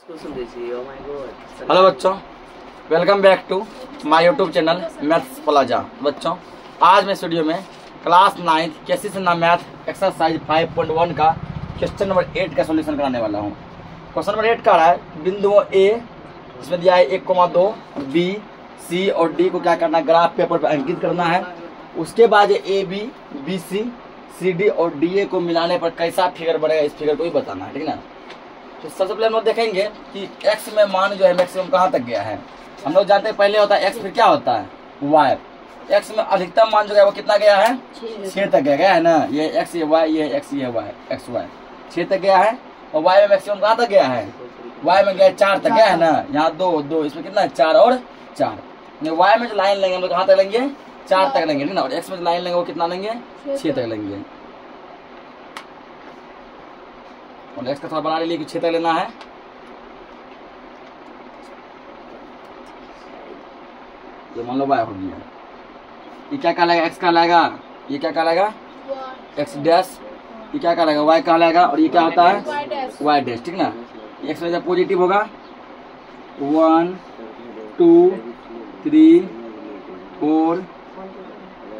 Hello बच्चों, welcome back to my YouTube channel Maths Plaza. बच्चों, आज मैं स्टूडियो में class 9 K C Sinha math exercise 5.1 का क्वेश्चन नंबर 8 का सॉल्यूशन कराने वाला हूँ। क्वेश्चन नंबर 8 का रहा है बिंदुओं ए, इसमें दिया है 1,2, बी, सी और डी को क्या करना है, ग्राफ पेपर पर अंकित करना है। उसके बाद a b, b c d और डी ए को मिलाने पर कैसा फिगर बढ़ेगा, इस फिगर को ही बताना है, ठीक है ना। तो सबसे पहले हम लोग देखेंगे कि x में मान जो है मैक्सिमम कहाँ तक गया है। हम लोग जानते हैं पहले होता है x, फिर क्या होता है y। x में अधिकतम मान जो है वो कितना गया है, 6 तक गया है ना। ये x ये y, ये x ये y, x y 6 तक गया है। और y में मैक्सिमम कहाँ तक गया है, y में गया 4 तक गया है ना। यहाँ 2 इसमें कितना है, 4 और 4। y में जो लाइन लेंगे हम लोग कहाँ तक लेंगे, 4 तक लेंगे, ठीक ना। और x में जो लाइन लेंगे वो कितना लेंगे, 6 तक लेंगे। और x का थोड़ा बना लिए कि 6 तक लेना है। ये मान लो y हो गया, ये क्या कहलाएगा, x कहलाएगा, ये क्या कहलाएगा x डैश, ये क्या कहलाएगा y कहलाएगा, और ये क्या होता है y डैश, ठीक ना। x में जब पॉजिटिव होगा 1 2 3 4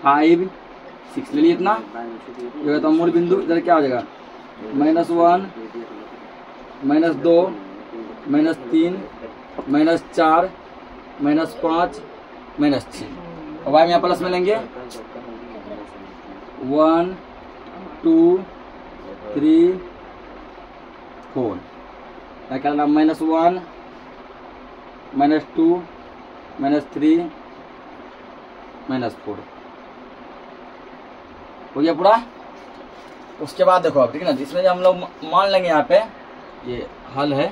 5 6 ले लिए इतना। ये तो मूल बिंदु इधर क्या हो जाएगा, -1 -2 -3 -4 -5 -6। और y में यहाँ प्लस में लेंगे 1 2 3 4। क्या करना, -1 -2 -3 -4 हो गया पूरा। उसके बाद देखो अब, ठीक है ना, जिसमें हम लोग मान लेंगे, यहाँ पे ये हल है,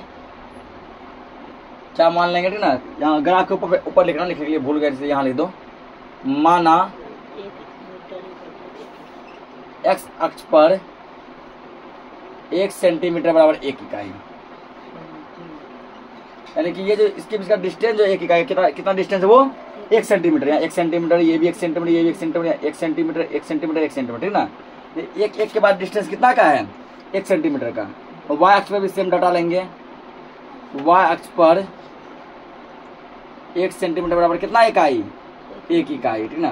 क्या मान लेंगे, ठीक ना। यहाँ ग्राफ के ऊपर लिखना, लिखने के लिए भूल गए, जैसे यहाँ लिख दो, माना x अक्ष पर 1 सेंटीमीटर बराबर 1 इकाई। यानी कि ये जो इसके बीच का डिस्टेंस जो 1 इकाई, कितना डिस्टेंस है वो 1 सेंटीमीटर। यहाँ 1 सेंटीमीटर, ये भी 1 सेंटीमीटर, ये भी 1 सेंटीमीटर, 1 सेंटीमीटर 1 सेंटीमीटर 1 सेंटीमीटर, ठीक ना। एक के बाद डिस्टेंस कितना का है, 1 सेंटीमीटर का। और y अक्ष पर भी सेम डाटा लेंगे, y अक्ष पर 1 सेंटीमीटर बराबर कितना इकाई, 1 इकाई, ठीक ना।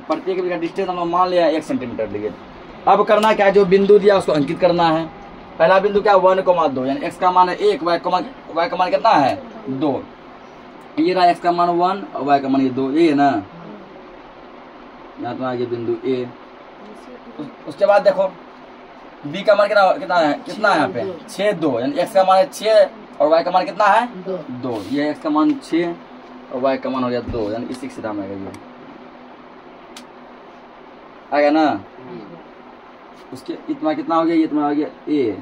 प्रत्येक का डिस्टेंस हम मान लिया 1 सेंटीमीटर लिए। अब करना क्या है, जो बिंदु दिया उसको अंकित करना है। पहला बिंदु क्या, 1,2, यानी x का मान है 1, y का मान कितना है 2। ये रहा x का मान 1 और y का मान ये 2, ये है ना। यहाँ तो आ गया बिंदु a। उसके बाद देखो b का मान कितना है यहाँ पे 6 2, यानी x का मान है 6 और y का मान कितना है 2। ये x का मान 6 और y का मान हो गया 2, यानी इसी सीधा में आएगा, ये आ गया ना। उसके इतना कितना हो गया, ये इतना हो गया a।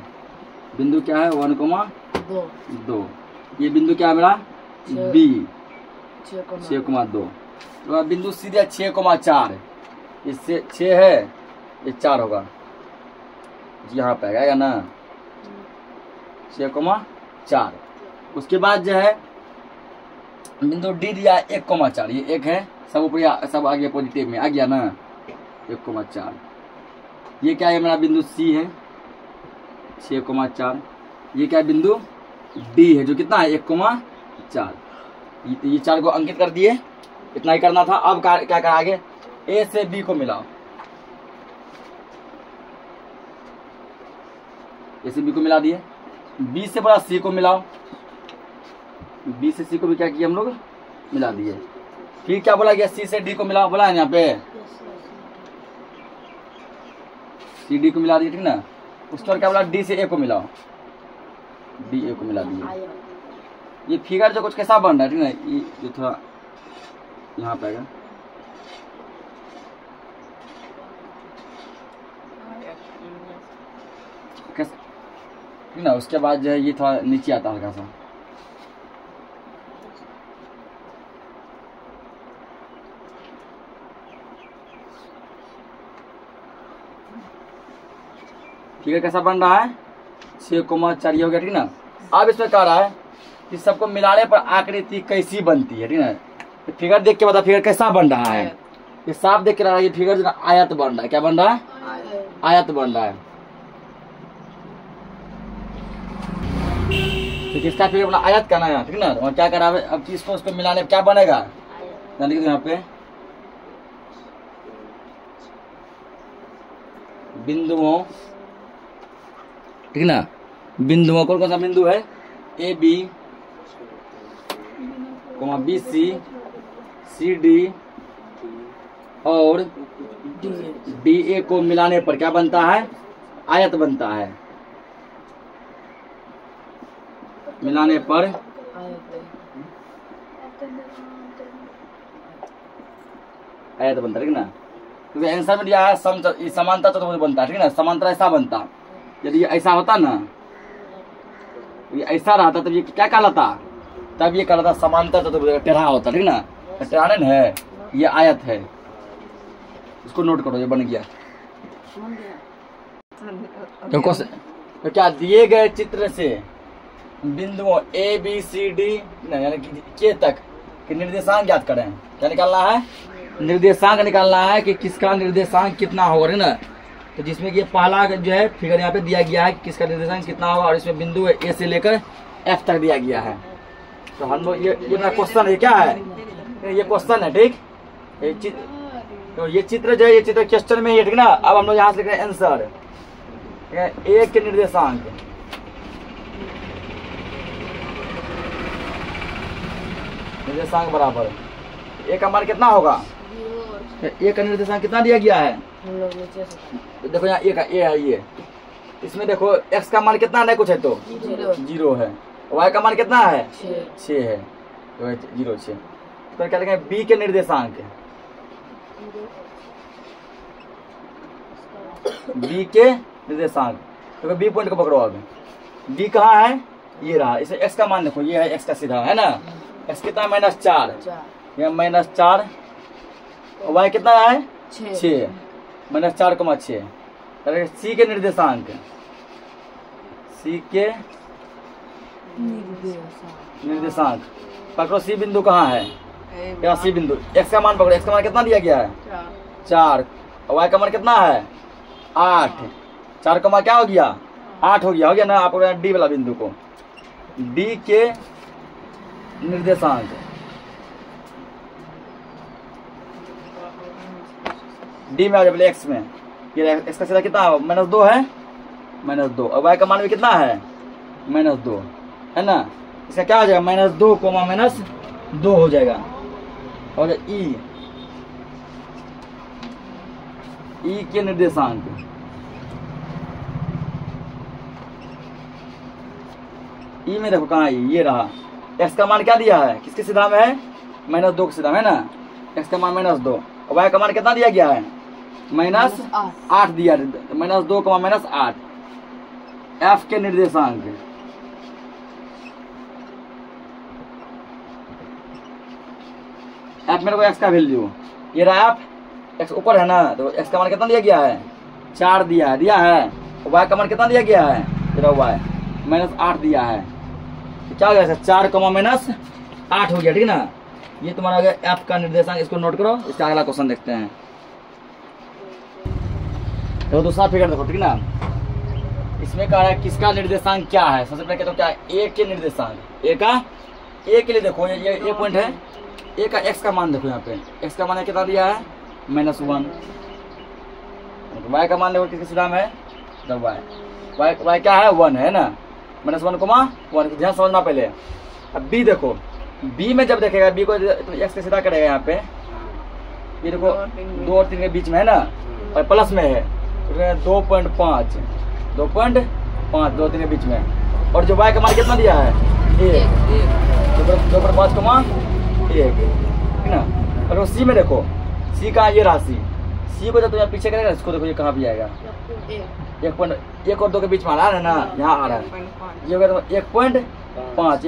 बिंदु क्या है 1,2। ये बिंदु क्या है मेरा b 6,2। तो बिंदु सीधे 6,4, इससे 6 है, ये 4 होगा, यहाँ पे आएगा ना 6,4। उसके बाद जो है बिंदु डी दिया 1,4, ये 1 है, सब ऊपर सब आ गया पॉजिटिव में, आ गया ना 1,4। ये क्या है मेरा बिंदु सी है 6,4। ये क्या है बिंदु डी है जो कितना है 1,4। ये 4 को अंकित कर दिए, इतना ही करना था। अब क्या करा आगे, ए से बी को मिलाओ, ए से बी को मिला दिए। बी से बड़ा सी को मिलाओ, बी से सी को भी क्या किया हम लोग मिला दिए। फिर क्या बोला गया, सी से डी को मिलाओ, बोला है यहाँ पे सी डी को मिला दिए, ठीक ना। उसके बाद क्या बोला, डी से ए को मिलाओ, डी ए को मिला दिए। ये फिगर जो कुछ कैसा बन रहा है, ठीक ना, ये जो थोड़ा यहाँ पे आएगा, ठीक ना। उसके बाद जो है ये थोड़ा नीचे आता है हल्का सा, ठीक है। कैसा बन रहा है 6,4 हो गया, ठीक ना। अब इसमें कह रहा है कि सबको मिलाने पर आकृति कैसी बनती है, ठीक ना। फिगर देख के बता फिगर कैसा बन रहा है। ये साफ देख के रहा है, ये फिगर जो आयत बन रहा है, क्या बन रहा है, आयत बन रहा है। इसका फिर अपना आयत करना है, ठीक ना। और क्या करा है अब इसको उसको मिलाने क्या बनेगा, यानी कि यहाँ पे बिंदुओं, ठीक ना, बिंदुओं कौन कौन सा बिंदु है, a b b c c d और डी ए को मिलाने पर क्या बनता है, आयत बनता है। मिलाने पर आयत बनता है, ठीक ना। क्योंकि आंसर में दिया है समांतर चतुर्भुज बनता है, ठीक ना। समांतर ऐसा बनता, यदि ये ऐसा होता ना, ये ऐसा रहता तब ये क्या कहलाता, तब ये कहलाता समांतर चतुर्भुज, टेढ़ा होता, ठीक ना। टेढ़ा नहीं है, ये आयत है, इसको नोट करो, ये बन गया। तो क्या दिए गए चित्र से बिंदुओं ए बी सी डी यानी कि के तक कि निर्देशांक ज्ञात करें। क्या निकालना है, निर्देशांक निकालना है कि किसका निर्देशांक कितना होगा, ठीक ना। तो जिसमें कि ये पहला जो है फिगर यहाँ पे दिया गया है किसका निर्देशांक कितना होगा, और इसमें बिंदु ए से लेकर एफ तक दिया गया है। तो हम लोग ये मेरा क्वेश्चन है, क्या है ये क्वेश्चन है, ठीक। तो ये चित्र जो है, ये चित्र क्वेश्चन में ही है, ठीक ना। अब हम लोग यहाँ से लिख रहे हैं आंसर, ए के निर्देशांक, निर्देशांक बराबर ए का मान कितना होगा, ए का निर्देशांक कितना दिया गया है, देखो यहाँ ए का ए है, ये इसमें देखो एक्स का मान कितना है, कुछ है तो 0 है, वाई का मान कितना है 6 है, 0 6। तो क्या लिखेंगे बी के निर्देशांक, बी के निर्देशांक, तो बी पॉइंट को पकड़ो। अब बी कहाँ है, ये रहा, इसे एक्स का मान देखो, ये है एक्स का सीधा, है ना। एक्स कितना है -4, यह -4, वाई कितना है 6, -4,6। सी के निर्देशांक, सी के निर्देशांक पकड़ो, सी बिंदु कहाँ है, क्या सी बिंदु, एक्स का मान पकड़ो, एक्स का मान कितना दिया गया है 4, वाई का मान कितना है 8, 4 का मान क्या हो गया 8 हो गया ना। आप डी वाला बिंदु को, डी के निर्देशांक, डी में आ जाए एक्स में, ये एक्स का सीधा कितना -2 है, -2, और वाई का मान भी कितना है -2, है ना। इसका क्या हो जाएगा -2, -2 हो जाएगा। और ई के निर्देशांक, ई में देखो कहाँ है, ये रहा, एक्स का मान क्या दिया है, किसके सीधा में है -2 के सीधा में, है ना। एक्स का मान -2, और वाई का मान कितना दिया गया है -8 दिया, -2, -8। एफ के निर्देशांक, एफ मेरे को एक्स का वैल्यू, ये रहा एफ, एक्स ऊपर है ना, तो एक्स का मान कितना दिया गया है 4 दिया है, वाई का मान कितना दिया गया है, तेरा वाई -8 दिया है। तो क्या हो गया 4, -8 हो गया, ठीक ना। ये तुम्हारा गया एफ का निर्देशांक, इसको नोट करो। इसका अगला क्वेश्चन देखते हैं। तो दूसरा फिगर देखो, ठीक ना। इसमें कहा है किसका निर्देशांक क्या है, सबसे पहले तो क्या है ए के निर्देशांक, ए के लिए देखो ये ए पॉइंट है, ए का एक्स का मान देखो, यहाँ पे एक्स का मान कितना दिया है -1, वाई का मान देखो किसके सीधा में है, वाई क्या है 1 है ना, -1,1, ध्यान समझना पहले। अब बी देखो, बी में जब देखेगा, बी को एक्स के सीधा करेगा, यहाँ पे ये देखो 2 और 3 के बीच में है ना, और प्लस में है 2.5, 2.5, 2 3 के बीच में। और जो वाई का मान कितना दिया है 1, 2.5,1, ठीक ना। और सी में देखो, सी का ये राशि, सी को जब तुम पीछे करेगा, इसको देखो ये कहाँ भी आएगा, 1 और 2 के बीच में आ रहा है ना, यहाँ आ रहा है, ये होगा 1.5,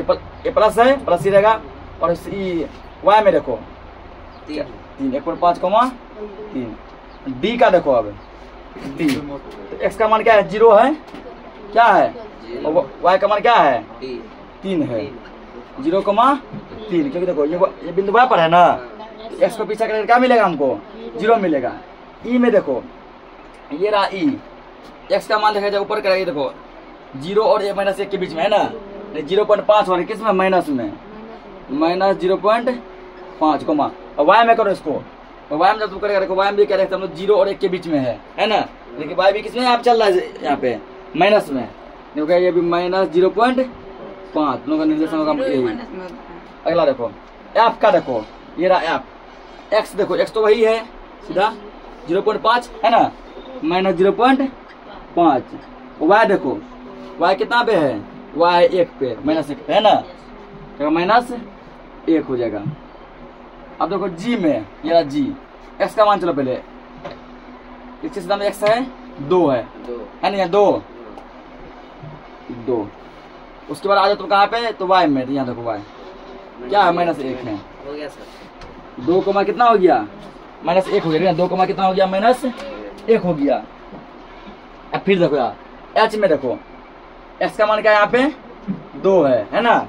ये प्लस है, प्लस ही रहेगा। और सी वाई में देखो 3, 1.5,3। डी का देखो, अब डी तो एक्स का मान क्या है 0 है, क्या है, और वाई का मान क्या है 3 है, 0,3, क्योंकि देखो ये बिंदु वाई पर है ना, एक्स को पीछे करेंगे क्या मिलेगा हमको 0 मिलेगा। ई में देखो, ये रहा ई, एक्स का मान देखा जाए ऊपर करेगा, देखो 0 और -1 के बीच में है ना, 0.5 हो रहा है किस में, माइनस में, माइनस 0.5 कोमा। और वाई में करो इसको, वाई में जब तुम करेगा, वाई में भी क्या रखते हम लोग 0 और 1 के बीच में है ना, लेकिन वाई भी किसमें आप चल रहा है यहाँ पे माइनस में, क्योंकि ये भी माइनस 0.5 लोगों का निर्देशन होगा। अगला देखो एफ का, देखो ये रहा एफ, एक्स देखो, एक्स तो वही है सीधा 0.5 है ना, माइनस 0.5। वाई देखो, वाई कितना पे है, वाई 1 पे, माइनस 1 पे है ना, तो माइनस 1 हो जाएगा। अब देखो जी में, ये रहा जी, एक्स का मान चलो पहले, इसके सीधा में एक्स है 2 है ना, 2। उसके बाद आ जाओ तुम कहाँ पे, तो वाई में, यहाँ देखो वाई क्या है, माइनस 1 है, हो गया सर। 2 कोमा कितना हो गया, माइनस 1 हो गया, 2 कोमा कितना हो गया, माइनस 1 हो गया। अब फिर देखो यार एच में देखो, एक्स का मान क्या है यहाँ पे 2 है ना,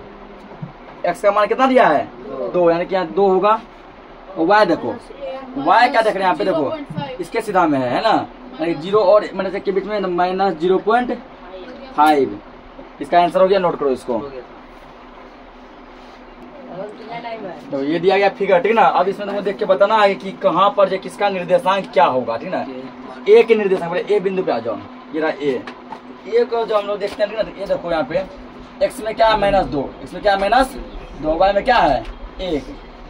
एक्स का मान कितना दिया है 2, यानी कि यहाँ 2 होगा। और वाई देखो, वाई क्या देख रहे हैं यहाँ पे, देखो इसके सीधा में है ना, 0 और माइनस 1 के बीच में माइनस 0.5। इसका आंसर हो गया, नोट करो इसको। तो ये दिया गया फिगर, ठीक ना। अब इसमें तुमको देख के बताना है कि कहाँ पर जो किसका निर्देशांक क्या होगा, ठीक ना। ए के निर्देशांक, ए बिंदु पे आ जाओ, ये रहा ए को जो हम लोग देखते हैं, ठीक ना। ये देखो यहाँ पे एक्स में क्या है -2, इसमें क्या है -2, वाई में क्या है 1,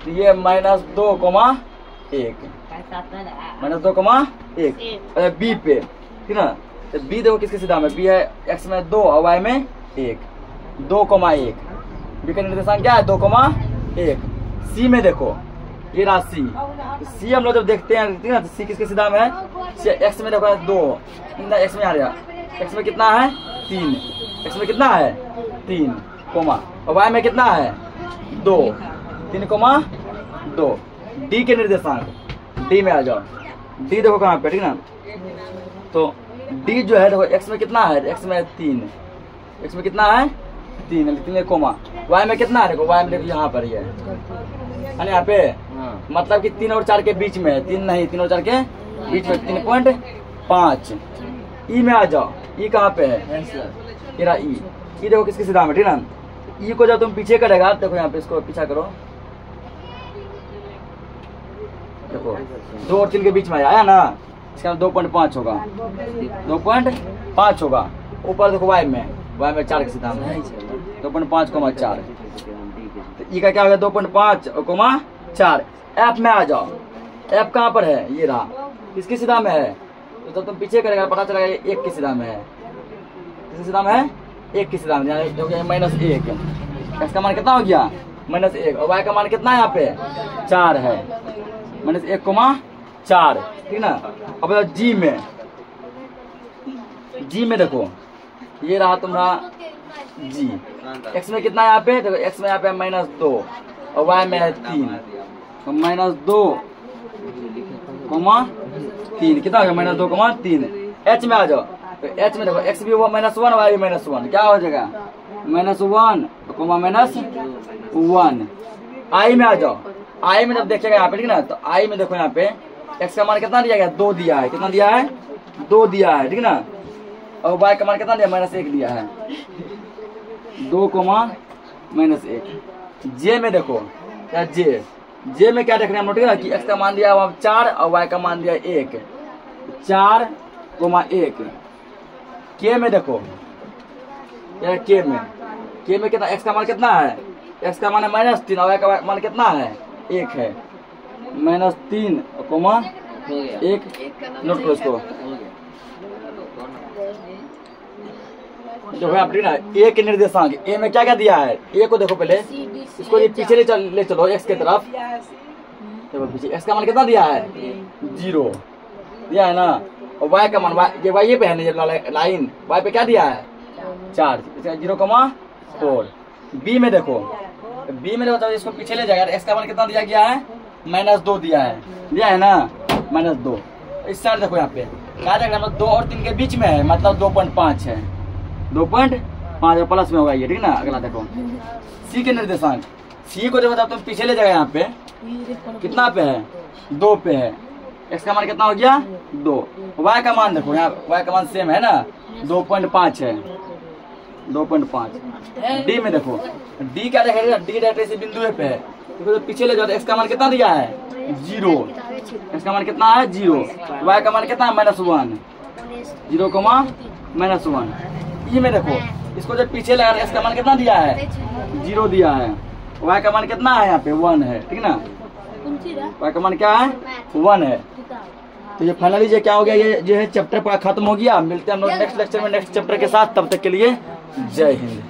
तो ये -2,1 -2,1। बी पे, ठीक ना, तो बी देखो किसके सीधा में, बी है एक्स में 2 और वाई में 1, 2,1। बी का निर्देशांक क्या है 2,1। सी में देखो, ये रहा सी, सी हम लोग जब देखते हैं, ठीक ना, तो सी किसके सीधा में है, एक्स में देखो 2, एक्स में आ रहा, एक्स में कितना है 3, एक्स में कितना है 3, कोमा, और वाई में कितना है 2, 3,2। डी के निर्देशांक, डी में आ जाओ, डी देखो कहाँ पे, ठीक ना। तो डी जो है देखो एक्स में कितना है, एक्स में 3, एक्स में कितना है 3 कोमा, वाई में कितना है, देखो वाई में देखो यहाँ पर ही है ना, यहाँ पे मतलब कि 3 और 4 के बीच में है, 3 नहीं 3 और 4 के बीच में 3.5। ई में आ जाओ, ई कहाँ पे है, ये रहा ई, ई देखो किसके सीधा में, ठीक ना। ई को जब तुम पीछे करेगा, देखो यहाँ पे इसको पीछा करो, देखो 2 और 3 के बीच में आया ना, इसका 2.5 होगा, 2.5 होगा। ऊपर देखो वाई में 4 के सीधा में 2.5,4, तो ई का क्या हो गया 2.5,4। एफ में आ जाओ, एफ कहाँ पर है, ये रहा, किसके सीधा में है, तो जब तुम पीछे करेगा पता चलेगा ये 1 के सीधा में है, किसके सीधा में है 1 के सीधा में, -1। एक्स का मान कितना हो गया -1, और वाई का मान कितना है यहाँ पे 4 है, -1,4, ठीक ना। अब जी में, जी में देखो ये रहा तुम्हारा जी, एक्स में कितना है यहाँ पे, देखो एक्स में यहाँ पे -2 और वाई में है 3, तो -2,3 कितना हो गया -2,3। एच में आ जाओ, तो एच में देखो एक्स भी हुआ -1, वाई भी -1, क्या हो जाएगा -1,1। आई में आ जाओ, आई में जब देखेगा यहाँ पे, ठीक ना, तो आई में देखो यहाँ पे एक्स का मान कितना दिया गया 2 दिया है, कितना दिया है 2 दिया है, ठीक ना। और वाई का मान कितना दिया -1 दिया है, 2,-1। जे में देखो क्या, जे में क्या देख रहे हैं हम लोग, ठीक है कि एक्स का मान दिया 4 और वाई का मान दिया 1, 4,1। के में देखो यार, के में कितना, एक्स का मान कितना है, एक्स का मान है -3 और वाई का मान कितना है 1 है, -3,1। नोट करो इसको, जो है आप ना ए के निर्देशांक, ए में क्या क्या दिया है, ए को देखो पहले, इसको ये पीछे ले चलो एक्स के तरफ, देखो पीछे एक्स का मान कितना दिया है 0 दिया है ना, और वाई का मान, ये वाई पे है ना, ये लाइन वाई पे क्या दिया है 4, 0,4। बी में देखो, बी में देखो इसको पीछे ले जाएगा, एक्स का मान कितना दिया गया है -2 दिया है ना, -2। इस साइड देखो यहाँ पे क्या देख रहे हैं, 2 और 3 के बीच में है, मतलब 2.5 है, 2.5 प्लस में होगा ये, ठीक ना। अगला देखो सी के निर्देशांक, सी को जब तुम पीछे ले जाएगा यहाँ पे कितना पे है 2 पे है, एक्स का मान कितना हो गया 2, वाई का मान देखो यहाँ, वाई का मान सेम है ना 2.5 है, 2.5। डी में देखो, डी क्या देखेगा, डी डायरेक्ट इसी बिंदु पे है, देखो तो पीछे ले जाओ, एक्स का मान कितना दिया है 0, एक्स का मान कितना है 0, वाई का मान कितना है -1, 0, -1। ये में देखो, इसको जब पीछे लगा एक्स का मान कितना दिया है 0 दिया है, वाई का मान कितना है यहाँ पे 1 है, ठीक ना, वाई का मान क्या है 1 है। तो ये फाइनली ये क्या हो गया, ये जो है चैप्टर पूरा खत्म हो गया। मिलते हैं हम लोग नेक्स्ट लेक्चर में नेक्स्ट चैप्टर के साथ, तब तक के लिए जय हिंद।